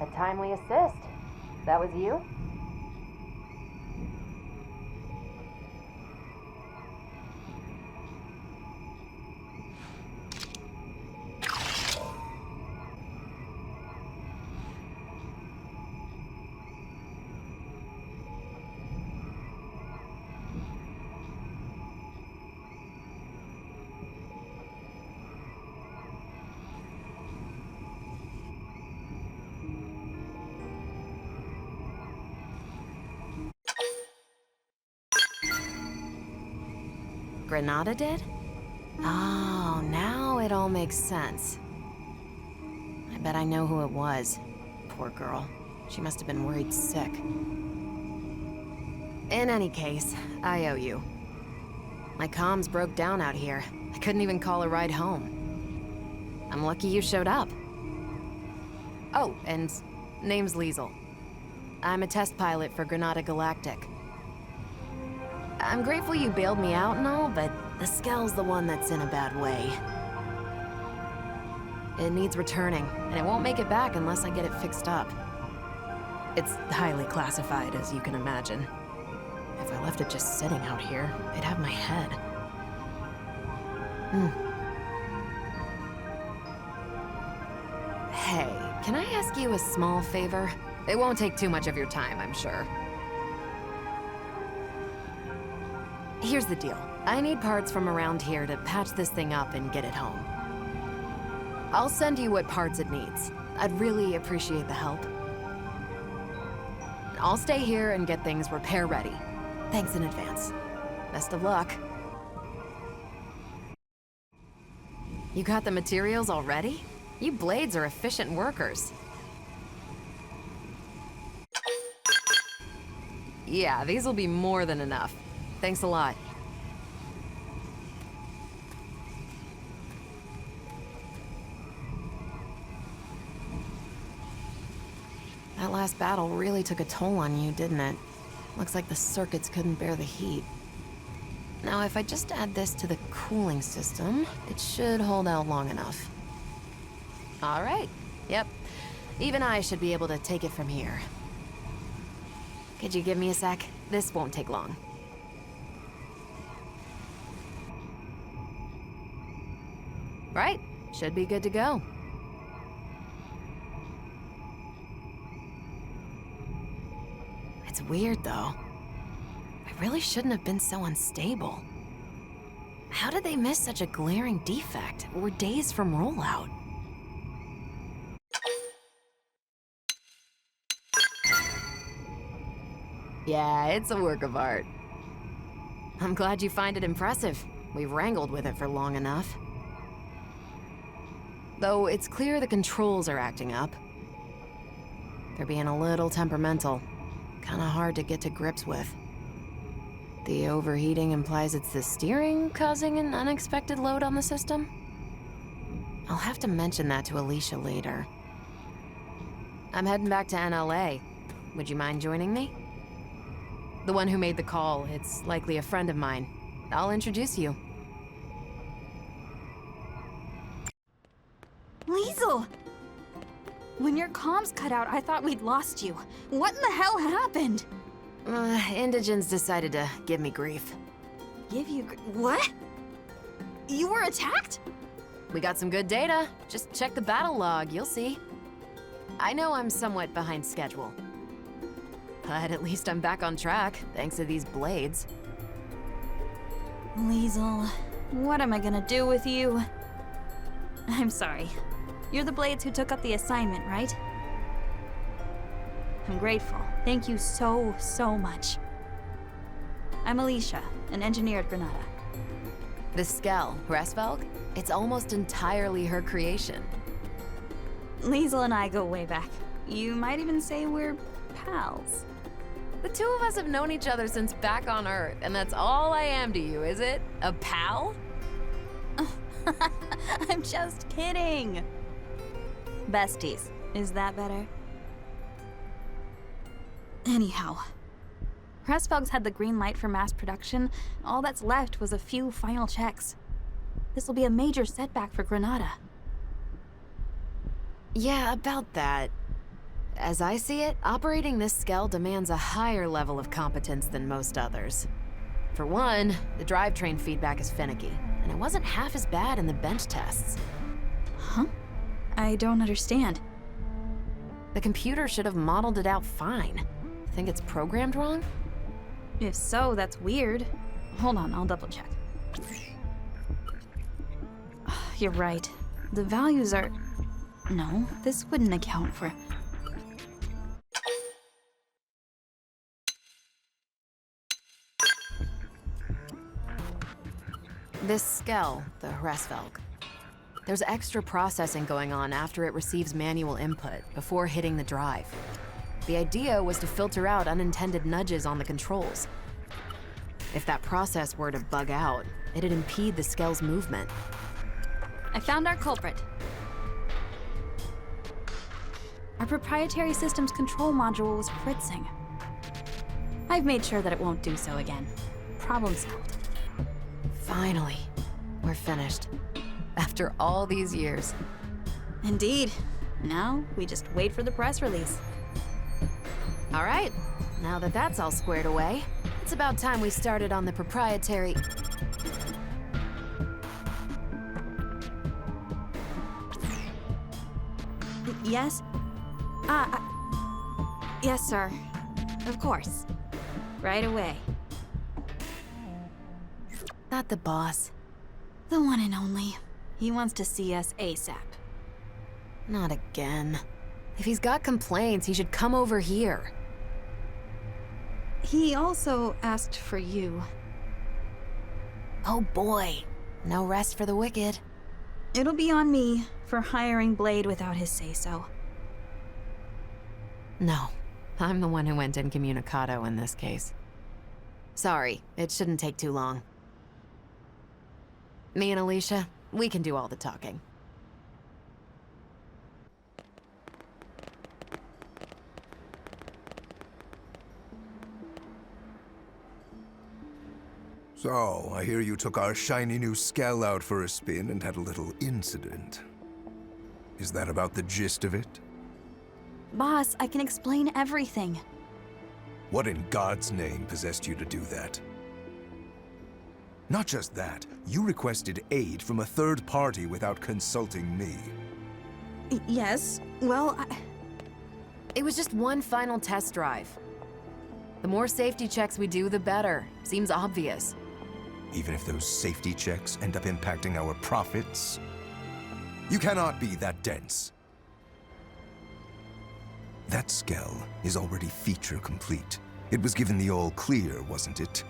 timely assist. That was you? Granada did? Oh, now it all makes sense. I bet I know who it was. Poor girl. She must have been worried sick. In any case, I owe you. My comms broke down out here. I couldn't even call a ride home. I'm lucky you showed up. Oh, and name's Liesel. I'm a test pilot for Granada Galactic. I'm grateful you bailed me out and all, but the Skell's the one that's in a bad way. It needs returning, and it won't make it back unless I get it fixed up. It's highly classified, as you can imagine. If I left it just sitting out here, they'd have my head. Hey, can I ask you a small favor? It won't take too much of your time, I'm sure. Here's the deal. I need parts from around here to patch this thing up and get it home. I'll send you what parts it needs. I'd really appreciate the help. I'll stay here and get things repair ready. Thanks in advance. Best of luck. You got the materials already? You blades are efficient workers. Yeah, these will be more than enough. Thanks a lot. That last battle really took a toll on you, didn't it? Looks like the circuits couldn't bear the heat. Now, if I just add this to the cooling system, it should hold out long enough. All right. Yep. Even I should be able to take it from here. Could you give me a sec? This won't take long. Right. Should be good to go. It's weird, though. I really shouldn't have been so unstable. How did they miss such a glaring defect? We're days from rollout. Yeah, it's a work of art. I'm glad you find it impressive. We've wrangled with it for long enough. Though it's clear the controls are acting up. They're being a little temperamental. Kinda hard to get to grips with. The overheating implies it's the steering causing an unexpected load on the system? I'll have to mention that to Aleesha later. I'm heading back to NLA. Would you mind joining me? The one who made the call, it's likely a friend of mine. I'll introduce you. Liesel! When your comms cut out, I thought we'd lost you. What in the hell happened? Indigens decided to give me grief. What? You were attacked? We got some good data. Just check the battle log, you'll see. I know I'm somewhat behind schedule. But at least I'm back on track, thanks to these blades. Liesel, what am I gonna do with you? I'm sorry. You're the blades who took up the assignment, right? I'm grateful. Thank you so, so much. I'm Aleesha, an engineer at Granada. The Skell, Resvelg, it's almost entirely her creation. Liesel and I go way back. You might even say we're pals. The two of us have known each other since back on Earth, and that's all I am to you, is it? A pal? I'm just kidding. Besties. Is that better? Anyhow, Resvelg's had the green light for mass production, and all that's left was a few final checks. This will be a major setback for Granada. Yeah, about that. As I see it, operating this Skell demands a higher level of competence than most others. For one, the drivetrain feedback is finicky, and it wasn't half as bad in the bench tests. Huh? I don't understand. The computer should have modeled it out fine. Think it's programmed wrong? If so, that's weird. Hold on, I'll double check. You're right. The values are... No, this wouldn't account for... This Skell, the Hresvelg. There's extra processing going on after it receives manual input, before hitting the drive. The idea was to filter out unintended nudges on the controls. If that process were to bug out, it'd impede the Skell's movement. I found our culprit. Our proprietary systems control module was fritzing. I've made sure that it won't do so again. Problem solved. Finally, we're finished. After all these years. Indeed. Now, we just wait for the press release. All right, now that that's all squared away, it's about time we started on the proprietary... Yes? Yes, sir. Of course. Right away. Not the boss. The one and only. He wants to see us ASAP. Not again. If he's got complaints, he should come over here. He also asked for you. Oh boy. No rest for the wicked. It'll be on me for hiring Blade without his say-so. No. I'm the one who went incommunicado in this case. Sorry, it shouldn't take too long. Me and Aleesha, we can do all the talking. So, I hear you took our shiny new Skell out for a spin and had a little incident. Is that about the gist of it? Boss, I can explain everything. What in God's name possessed you to do that? Not just that, you requested aid from a third party without consulting me. Yes, well, It was just one final test drive. The more safety checks we do, the better. Seems obvious. Even if those safety checks end up impacting our profits? You cannot be that dense. That Skell is already feature complete. It was given the all clear, wasn't it?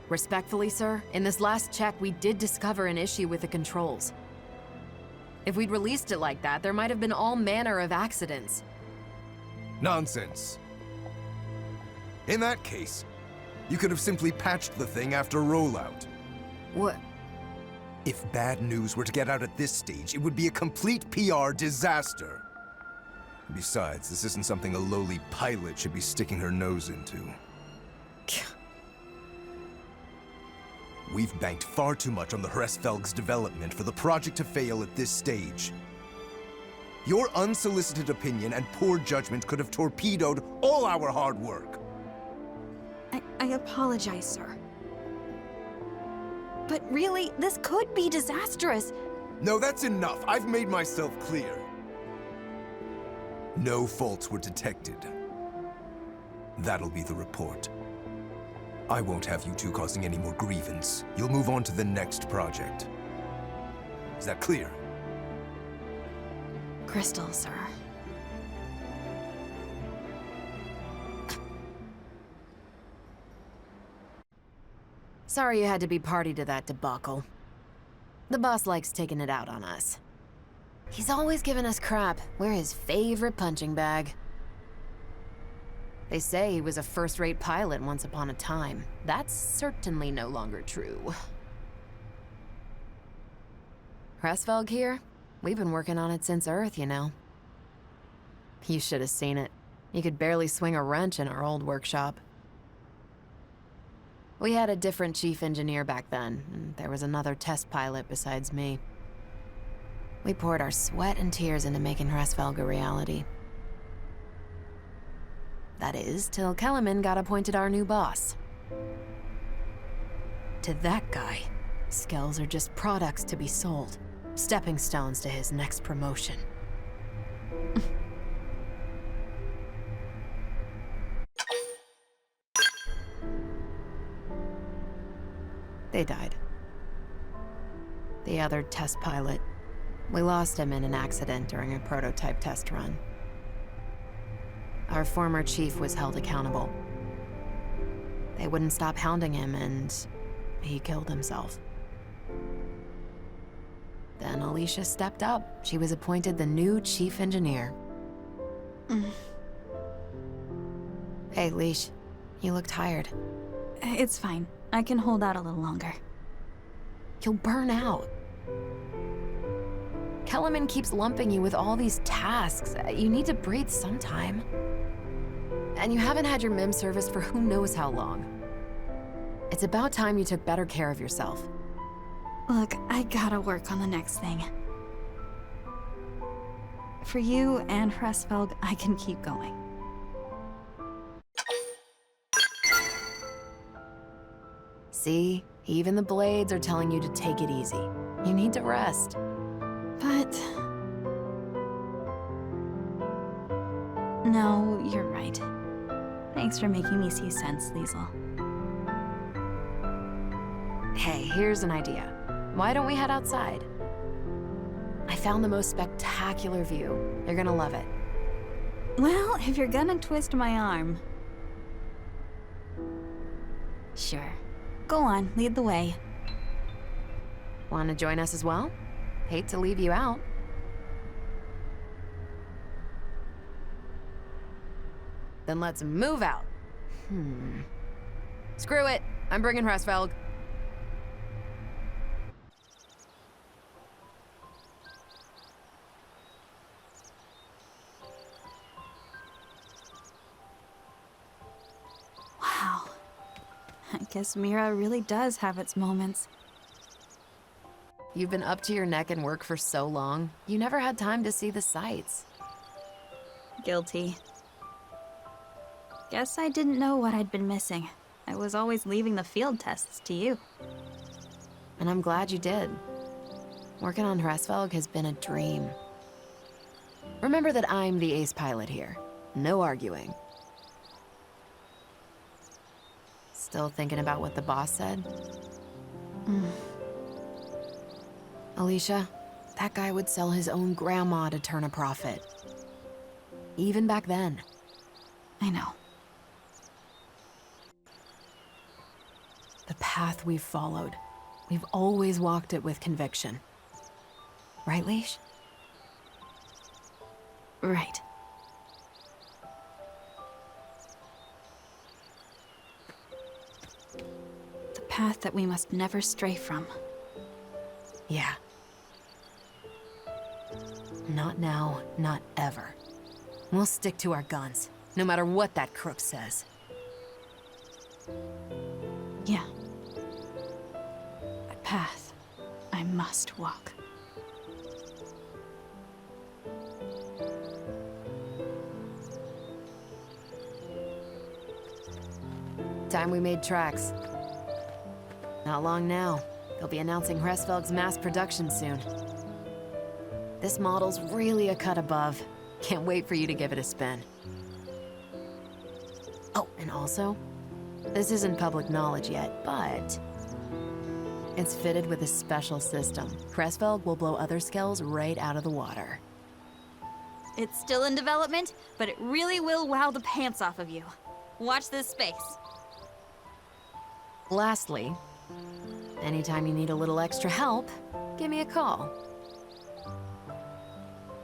Respectfully, sir, in this last check, we did discover an issue with the controls. If we'd released it like that, there might have been all manner of accidents. Nonsense. In that case, you could have simply patched the thing after rollout. What? If bad news were to get out at this stage, it would be a complete PR disaster. Besides, this isn't something a lowly pilot should be sticking her nose into. We've banked far too much on the Hresvelg's development for the project to fail at this stage. Your unsolicited opinion and poor judgment could have torpedoed all our hard work. I apologize, sir. But really, this could be disastrous. No, that's enough. I've made myself clear. No faults were detected. That'll be the report. I won't have you two causing any more grievance. You'll move on to the next project. Is that clear? Crystal, sir. Sorry you had to be party to that debacle. The boss likes taking it out on us. He's always giving us crap. We're his favorite punching bag. They say he was a first-rate pilot once upon a time. That's certainly no longer true. Hresvelg here? We've been working on it since Earth, you know. You should have seen it. You could barely swing a wrench in our old workshop. We had a different chief engineer back then, and there was another test pilot besides me. We poured our sweat and tears into making Hresvelg a reality. That is, till Kieleman got appointed our new boss. To that guy, skills are just products to be sold, stepping stones to his next promotion. They died. The other test pilot. We lost him in an accident during a prototype test run. Our former chief was held accountable. They wouldn't stop hounding him, and he killed himself. Then Aleesha stepped up. She was appointed the new chief engineer. Hey, Leash. You look tired. It's fine. I can hold out a little longer. You'll burn out. Kieleman keeps lumping you with all these tasks. You need to breathe sometime. And you haven't had your MIM service for who knows how long. It's about time you took better care of yourself. Look, I gotta work on the next thing. For you and Hresvelg, I can keep going. See? Even the blades are telling you to take it easy. You need to rest. But... no, you're right. Thanks for making me see sense, Liesel. Hey, here's an idea. Why don't we head outside? I found the most spectacular view. You're gonna love it. Well, if you're gonna twist my arm... sure. Go on, lead the way. Want to join us as well? Hate to leave you out. Then let's move out. Screw it. I'm bringing Hresvelg. Wow. I guess Mira really does have its moments. You've been up to your neck in work for so long, you never had time to see the sights. Guilty. Guess I didn't know what I'd been missing. I was always leaving the field tests to you. And I'm glad you did. Working on Hresvelg has been a dream. Remember that I'm the ace pilot here. No arguing. Still thinking about what the boss said? Aleesha, that guy would sell his own grandma to turn a profit. Even back then. I know. The path we've followed, we've always walked it with conviction. Right, Leash? Right. The path that we must never stray from. Yeah. Not now, not ever. We'll stick to our guns, no matter what that crook says. Yeah. A path I must walk. Time we made tracks. Not long now. They'll be announcing Hresvelg's mass production soon. This model's really a cut above. Can't wait for you to give it a spin. Oh, and also, this isn't public knowledge yet, but it's fitted with a special system. Hresvelg will blow other skells right out of the water. It's still in development, but it really will wow the pants off of you. Watch this space. Lastly, anytime you need a little extra help, give me a call.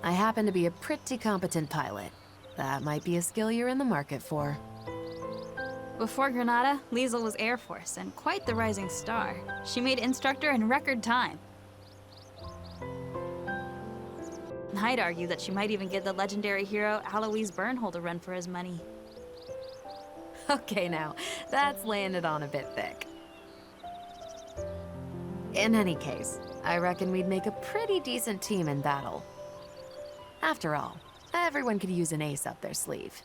I happen to be a pretty competent pilot. That might be a skill you're in the market for. Before Granada, Liesel was Air Force, and quite the rising star. She made instructor in record time. I'd argue that she might even give the legendary hero Alois Bernhold a run for his money. Okay now, that's laying it on a bit thick. In any case, I reckon we'd make a pretty decent team in battle. After all, everyone could use an ace up their sleeve.